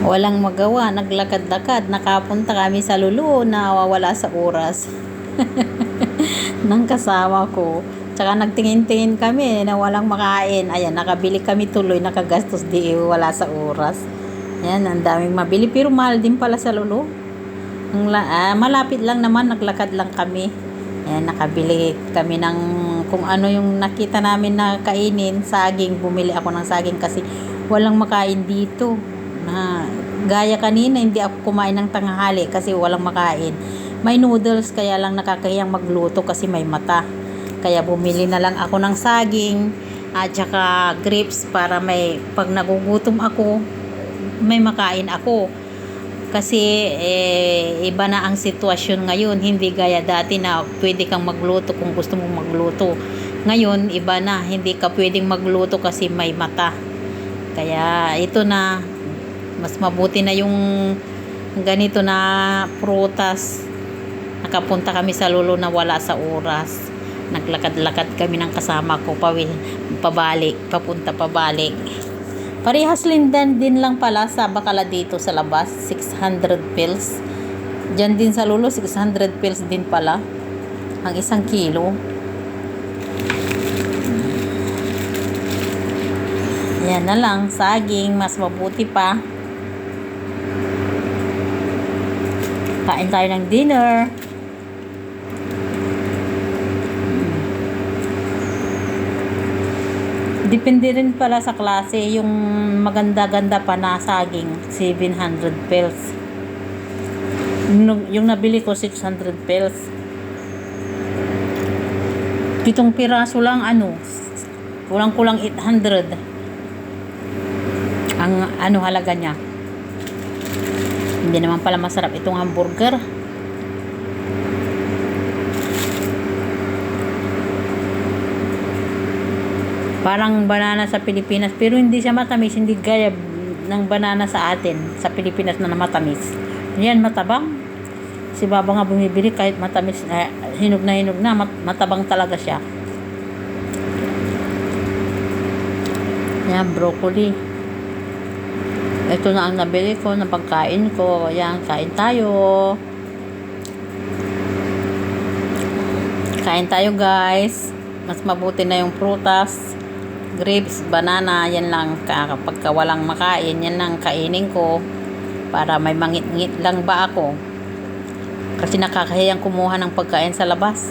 Walang magawa, naglakad-lakad, nakapunta kami sa Lulu, nawawala sa oras ng kasama ko. Tsaka nagtingin-tingin kami na walang makain. Ayan, nakabili kami tuloy, nakagastos di wala sa oras. Ayan, ang daming mabili. Pero mahal din pala sa Lulu. Malapit lang naman, naglakad lang kami. Ayan, nakabili kami ng kung ano yung nakita namin na kainin. Saging, bumili ako ng saging kasi walang makain dito. Gaya kanina, hindi ako kumain ng tanghali kasi walang makain. May noodles, kaya lang nakakahiyang magluto kasi may mata. Kaya bumili na lang ako ng saging at saka grapes para may pag nagugutom ako, may makain ako. Kasi iba na ang sitwasyon ngayon, hindi gaya dati na pwede kang magluto kung gusto mong magluto. Ngayon iba na, hindi ka pwedeng magluto kasi may mata. Kaya ito na, mas mabuti na yung ganito na prutas. Nakapunta kami sa Lulu na wala sa oras. Naglakad-lakad kami ng kasama ko pabalik, papunta pabalik. Parehas lindan din lang pala sa bakala dito sa labas, 600 pills. Diyan din sa Lulu 600 pills din pala ang 1 kilo. Yan na lang, saging mas mabuti pa. Kain tayo ng dinner. Depende rin pala sa klase. Yung maganda-ganda pa na saging, 700 pesos. Yung nabili ko, 600 pesos. 7 piraso lang, kulang-kulang 800 ang halaga niya. Hindi naman pala masarap itong hamburger. Parang banana sa Pilipinas, pero hindi siya matamis, hindi gaya ng banana sa atin sa Pilipinas na matamis. Yan, matabang. Si Baba nga bumibili kahit matamis, hinog na, matabang talaga siya. Yan, broccoli. Ito na ang nabili ko na pagkain ko. Yan, kain tayo. Kain tayo, guys. Mas mabuti na yung prutas, grapes, banana. Yan lang, kapag walang makain, yan lang kainin ko para may mangit-ngit lang ba ako. Kasi nakakahiyang kumuha ng pagkain sa labas.